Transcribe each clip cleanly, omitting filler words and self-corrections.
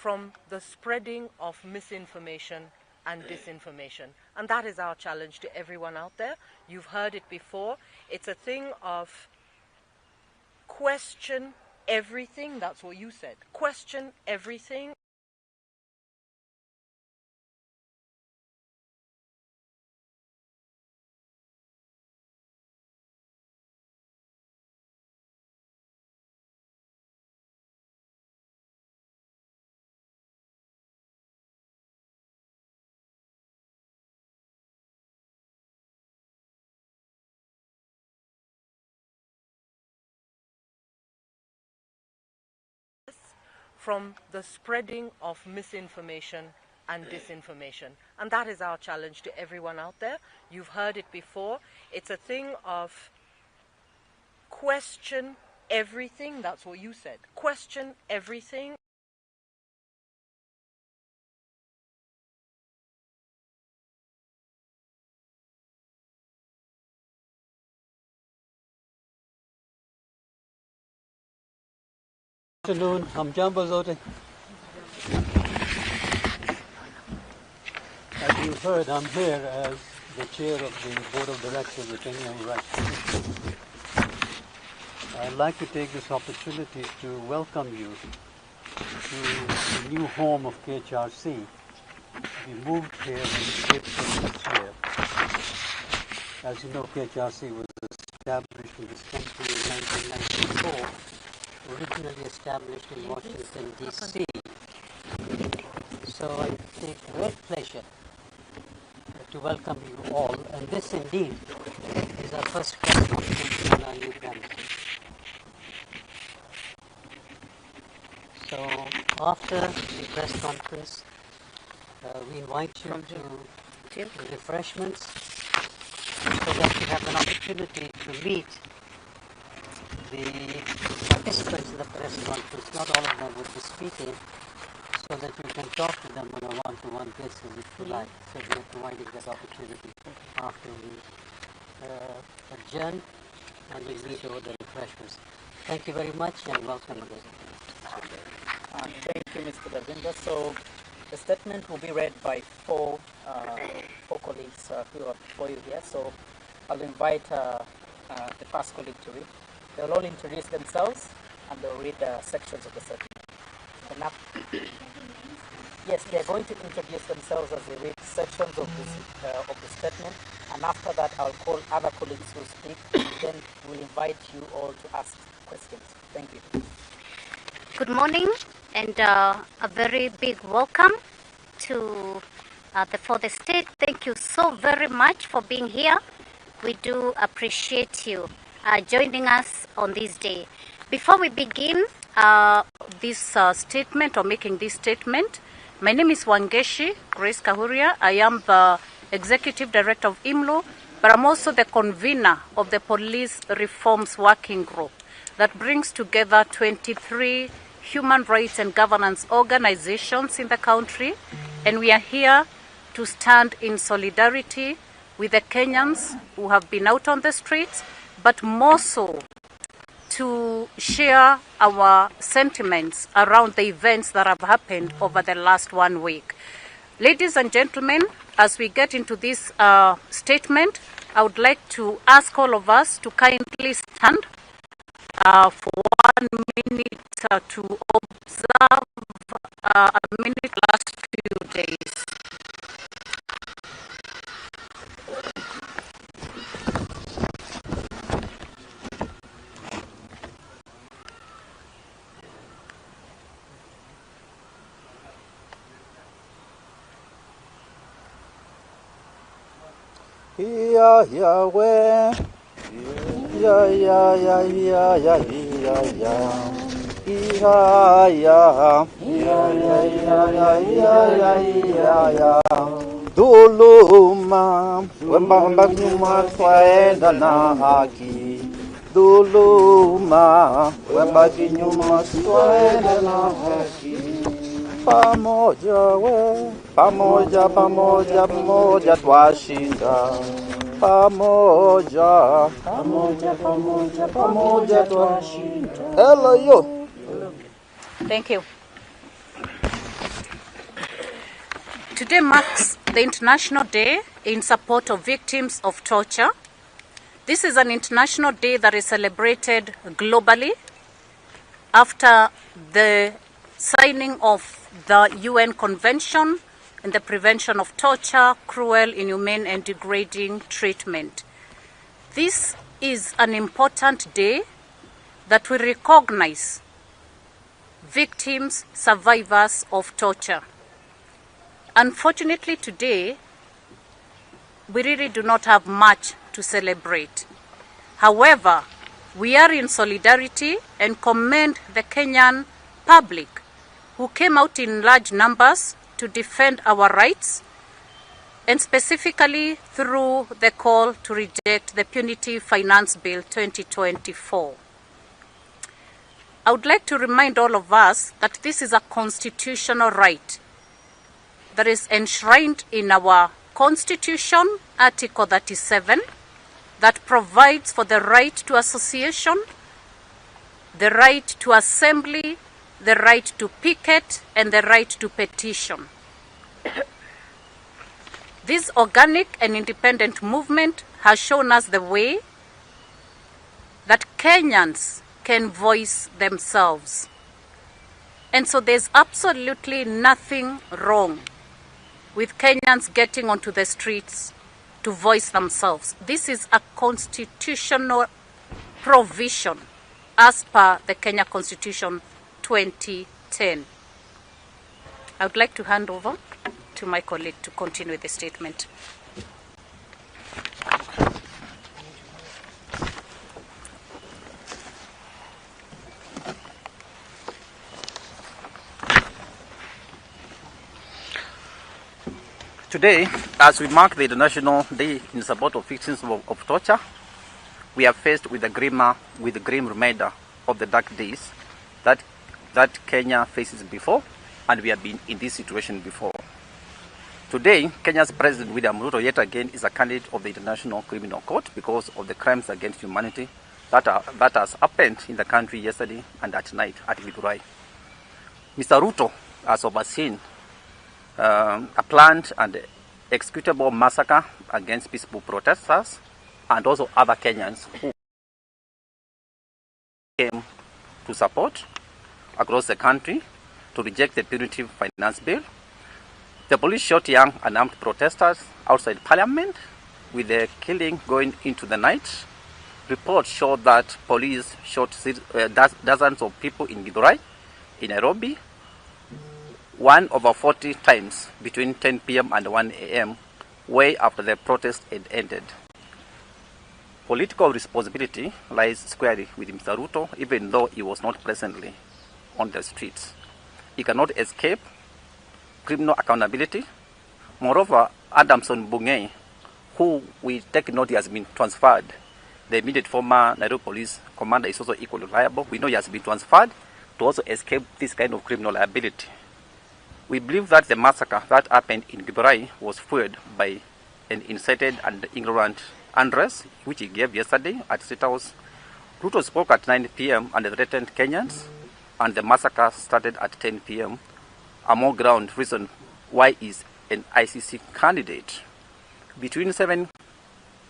from the spreading of misinformation and disinformation. And that is our challenge to everyone out there. You've heard it before. It's a thing of question everything. That's what you said. Question everything. From the spreading of misinformation and disinformation. And that is our challenge to everyone out there. You've heard it before. It's a thing of question everything. That's what you said. Question everything. Good afternoon, I'm Jambo Zote. As you heard, I'm here as the chair of the Board of Directors of the Kenya Human Rights Commission. I'd like to take this opportunity to welcome you to the new home of KHRC. We moved here in April this year. As you know, KHRC was established in this country in 1994. Originally established in Washington, D.C. So I take great pleasure to welcome you all, and this indeed is our first press conference on our new premises. So after the press conference, we invite you to refreshments so that you have an opportunity to meet the participants in the press conference. Not all of them will be speaking, so that you can talk to them on a one-to-one basis if you like. So we are providing that opportunity after we adjourn and we meet over the refreshments. Thank you very much and welcome again. Thank you, Mr. Davinda. So the statement will be read by four colleagues who are before you here. So I'll invite the first colleague to read. They'll all introduce themselves and they'll read sections of the statement. Yes, they're going to introduce themselves as they read sections of the statement, and after that I'll call other colleagues who speak, then we'll invite you all to ask questions. Thank you. Good morning and a very big welcome to for the state. Thank you so very much for being here. We do appreciate you joining us on this day. Before we begin this statement or making this statement, my name is Wangeshi Grace Kahuria. I am the Executive Director of IMLO, but I'm also the convener of the Police Reforms Working Group that brings together 23 human rights and governance organizations in the country, and we are here to stand in solidarity with the Kenyans who have been out on the streets, but more so to share our sentiments around the events that have happened over the last 1 week. Ladies and gentlemen, as we get into this statement, I would like to ask all of us to kindly stand for 1 minute to observe a minute last few days. Yahweh, Duluma, wembamba nyuma twaenda na haki. Duluma, wembaki nyuma twaenda na haki. Pamoja we, pamoja, pamoja, pamoja twashinda. Pamoja, pamoja, pamoja, pamoja twashinda. Hello yo. Thank you. Today marks the International Day in support of victims of torture. This is an international day that is celebrated globally after the signing of the UN Convention on the Prevention of Torture, Cruel, Inhumane and Degrading Treatment. This is an important day that will recognize victims, survivors of torture. Unfortunately today, we really do not have much to celebrate. However, we are in solidarity and commend the Kenyan public who came out in large numbers to defend our rights, and specifically through the call to reject the Punitive Finance Bill 2024. I would like to remind all of us that this is a constitutional right that is enshrined in our Constitution, Article 37, that provides for the right to association, the right to assembly, the right to picket, and the right to petition. This organic and independent movement has shown us the way that Kenyans can voice themselves. And so there's absolutely nothing wrong with Kenyans getting onto the streets to voice themselves. This is a constitutional provision as per the Kenya Constitution 2010. I would like to hand over to my colleague to continue with the statement. Today, as we mark the International Day in support of victims of torture, we are faced with the grim reminder of the dark days that Kenya faces before, and we have been in this situation before. Today, Kenya's President William Ruto yet again is a candidate of the International Criminal Court because of the crimes against humanity that has happened in the country yesterday and at night at Githurai. Mr. Ruto has overseen a planned and executable massacre against peaceful protesters and also other Kenyans who came to support across the country to reject the Punitive Finance Bill. The police shot young unarmed protesters outside Parliament, with the killing going into the night. Reports show that police shot dozens of people in Githurai, in Nairobi, 1/40 times between 10 p.m. and 1 a.m., way after the protest had ended. Political responsibility lies squarely with Mr. Ruto, even though he was not presently on the streets. He cannot escape criminal accountability. Moreover, Adamson Bungei, who we take note has been transferred, the immediate former Nairobi police commander, is also equally liable. We know he has been transferred to also escape this kind of criminal liability. We believe that the massacre that happened in Githurai was fueled by an incited and ignorant unrest, which he gave yesterday at State House. Ruto spoke at 9 p.m. and threatened Kenyans, and the massacre started at 10 p.m. A more ground reason why he is an ICC candidate. Between 7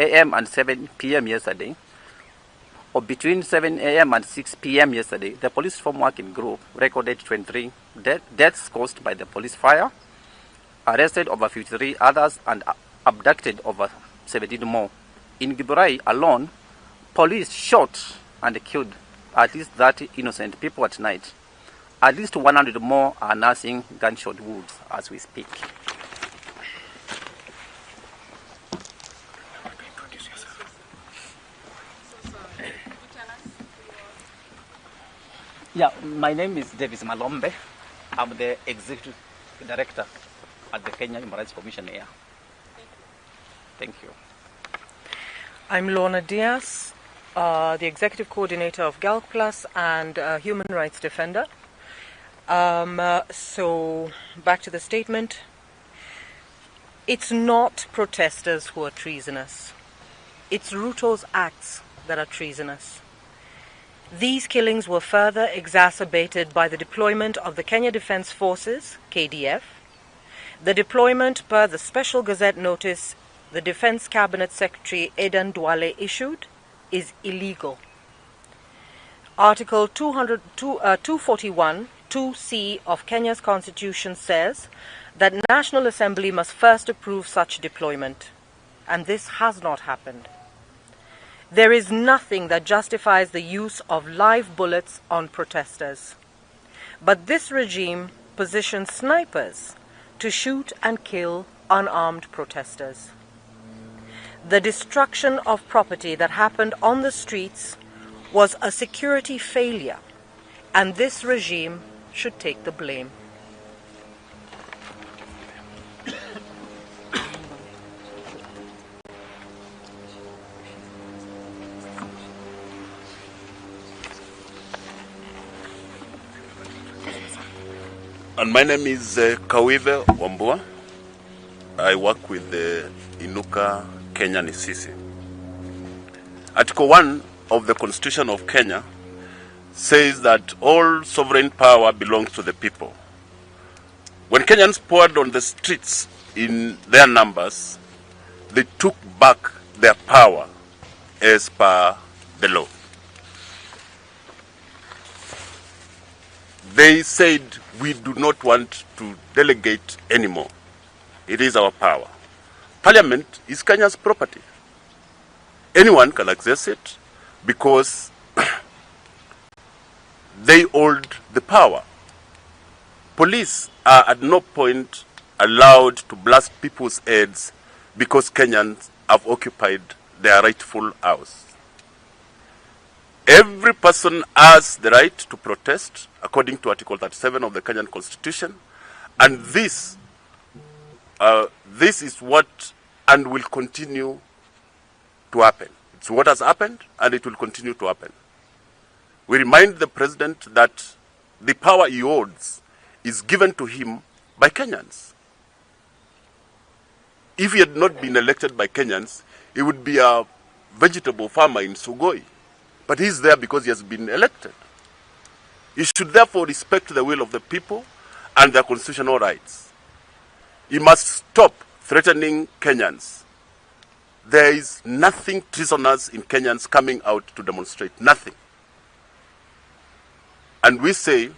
a.m. and 7 p.m. yesterday, or between 7 a.m. and 6 p.m. yesterday, the police reform working group recorded 23 deaths caused by the police fire, arrested over 53 others, and abducted over 17 more. In Githurai alone, police shot and killed at least 30 innocent people at night. At least 100 more are nursing gunshot wounds as we speak. Yeah, my name is Davis Malombe. I'm the Executive Director at the Kenya Human Rights Commission here. Thank you. I'm Lorna Diaz, the Executive Coordinator of GAL Plus and Human Rights Defender. So, back to the statement. It's not protesters who are treasonous. It's Ruto's acts that are treasonous. These killings were further exacerbated by the deployment of the Kenya Defence Forces, KDF, The deployment per the Special Gazette notice the Defense Cabinet Secretary Aden Duale issued is illegal. Article 241 2C of Kenya's Constitution says that National Assembly must first approve such deployment, and this has not happened. There is nothing that justifies the use of live bullets on protesters, but this regime positions snipers to shoot and kill unarmed protesters. The destruction of property that happened on the streets was a security failure, and this regime should take the blame. And my name is Kawive Wambua. I work with the Inuka Kenya Nisisi. Article 1 of the Constitution of Kenya says that all sovereign power belongs to the people. When Kenyans poured on the streets in their numbers, they took back their power as per the law. They said, we do not want to delegate anymore. It is our power. Parliament is Kenya's property. Anyone can access it because they hold the power. Police are at no point allowed to blast people's heads because Kenyans have occupied their rightful house. Every person has the right to protest according to Article 37 of the Kenyan Constitution, and this is what and will continue to happen. It's what has happened, and it will continue to happen. We remind the president that the power he holds is given to him by Kenyans. If he had not been elected by Kenyans, he would be a vegetable farmer in Sugoi. But he's there because he has been elected. He should therefore respect the will of the people and their constitutional rights. He must stop threatening Kenyans. There is nothing treasonous in Kenyans coming out to demonstrate. Nothing. And we say,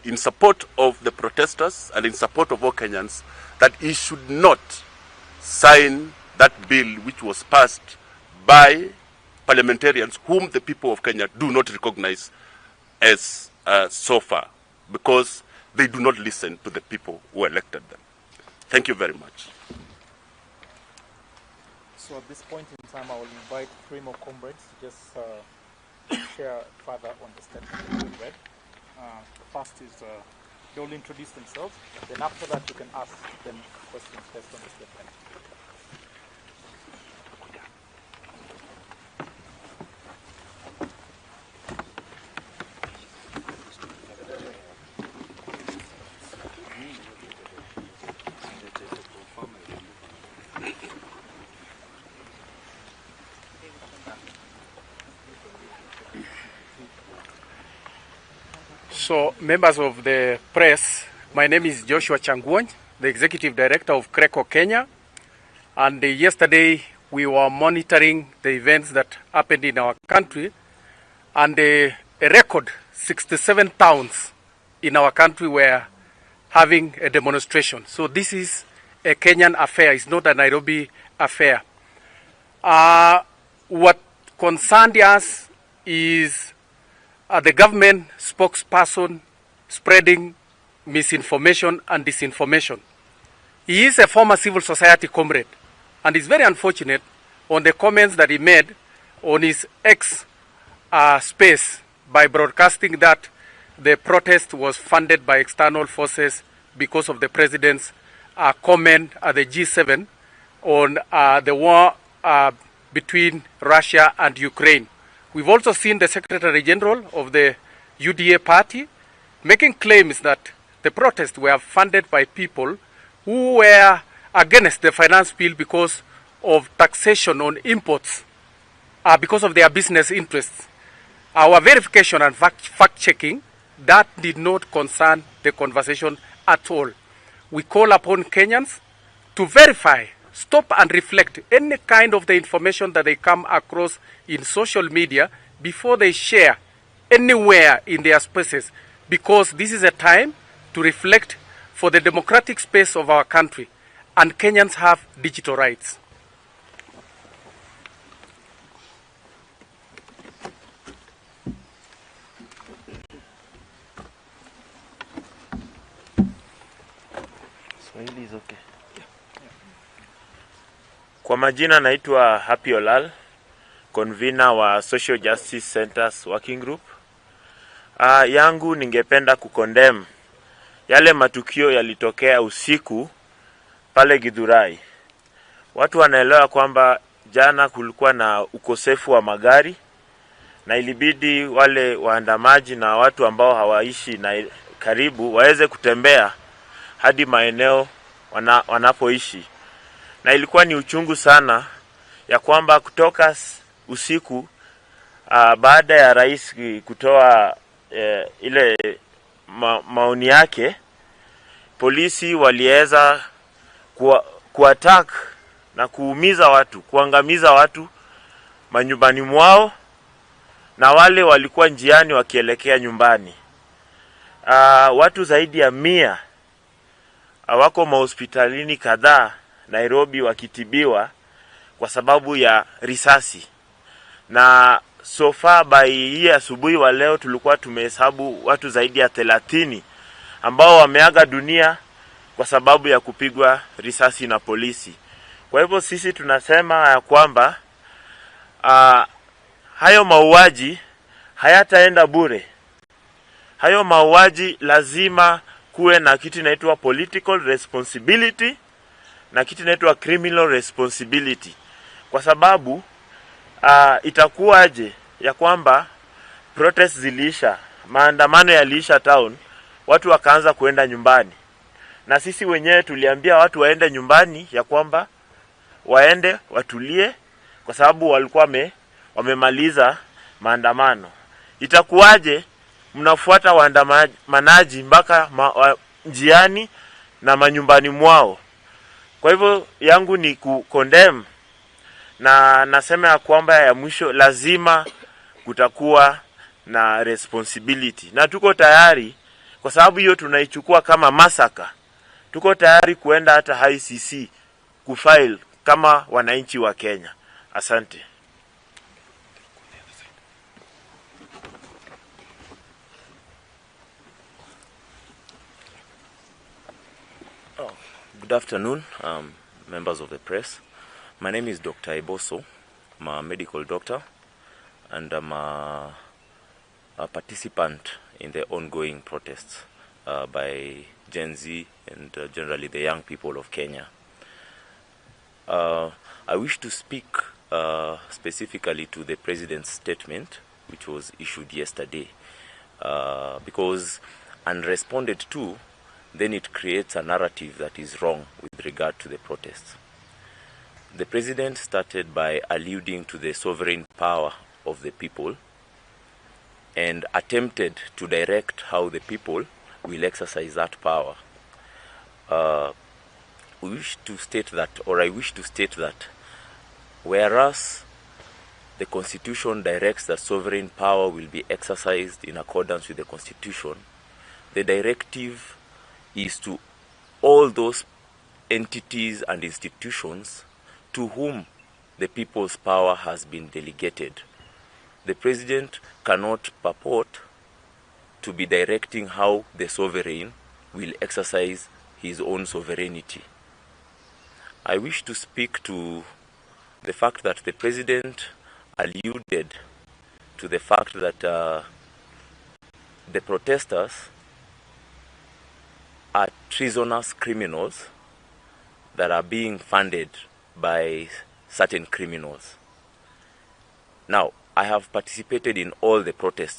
in support of the protesters and in support of all Kenyans, that he should not sign that bill which was passed by parliamentarians whom the people of Kenya do not recognize as so far, because they do not listen to the people who elected them. Thank you very much. So at this point in time, I will invite three more comrades to just share further on the statement that we read. The first is they will introduce themselves. Then after that, you can ask them questions based on the statement. So, members of the press, my name is Joshua Changwony, the Executive Director of CRECO Kenya. And yesterday we were monitoring the events that happened in our country. And a record 67 towns in our country were having a demonstration. So this is a Kenyan affair, it's not a Nairobi affair. What concerned us is the government spokesperson spreading misinformation and disinformation. He is a former civil society comrade, and it's very unfortunate on the comments that he made on his X space by broadcasting that the protest was funded by external forces because of the president's comment at the G7 on the war between Russia and Ukraine. We've also seen the Secretary General of the UDA party making claims that the protests were funded by people who were against the finance bill because of taxation on imports, because of their business interests. Our verification and fact-checking, that did not concern the conversation at all. we call upon Kenyans to verify, stop and reflect any kind of the information that they come across in social media before they share anywhere in their spaces, because this is a time to reflect for the democratic space of our country, and Kenyans have digital rights. Kwa majina naitwa Happy Olal, convener wa Social Justice Centers Working Group. Yangu ningependa kukondem yale matukio yalitokea usiku pale Githurai. Watu wanaelewa kwamba jana kulikuwa na ukosefu wa magari na ilibidi wale waandamaji na watu ambao hawaishi na karibu waweze kutembea hadi maeneo wanapoishi. Na ilikuwa ni uchungu sana ya kwamba kutoka usiku baada ya rais kutoa ile maoni yake, polisi waliweza kuattack na kuumiza watu, kuangamiza watu manyumbani mwao, na wale walikuwa njiani wakielekea nyumbani. Watu zaidi ya 100 wako mahospitalini kadhaa Nairobi wakitibiwa kwa sababu ya risasi. Na so far by hii asubuhi wa leo tulikuwa tumehesabu watu zaidi ya 30 ambao wameaga dunia kwa sababu ya kupigwa risasi na polisi. Kwa hivyo sisi tunasema ya kwamba hayo mauaji hayataenda bure. Hayo mauaji lazima kuwe na kitu inaitwa political responsibility na kitu inaitwa criminal responsibility. Kwa sababu itakuwaje ya kwamba protest ziliisha, maandamano yaliisha town, watu wakaanza kuenda nyumbani. Na sisi wenyewe tuliambia watu waende nyumbani ya kwamba waende watulie kwa sababu walikuwa wamemaliza maandamano. Itakuwaje mnafuata waandamanaji mpaka njiani na manyumbani mwao? Kwa hivyo yangu ni kukondem, na nasema ya kwamba ya mwisho lazima kutakuwa na responsibility. Na tuko tayari, kwa sababu hiyo tunaichukua kama massacre. Tuko tayari kuenda hata ICC kufile kama wananchi wa Kenya. Asante. Good afternoon, members of the press. My name is Dr. Iboso. I'm a medical doctor, and I'm a participant in the ongoing protests by Gen Z and generally the young people of Kenya. I wish to speak specifically to the President's statement, which was issued yesterday, because unresponded to, then it creates a narrative that is wrong with regard to the protests. The President started by alluding to the sovereign power of the people and attempted to direct how the people will exercise that power. I wish to state that whereas the Constitution directs that sovereign power will be exercised in accordance with the Constitution, the directive is to all those entities and institutions to whom the people's power has been delegated. The President cannot purport to be directing how the sovereign will exercise his own sovereignty. I wish to speak to the fact that the President alluded to the fact that the protesters are treasonous criminals that are being funded by certain criminals. Now, I have participated in all the protests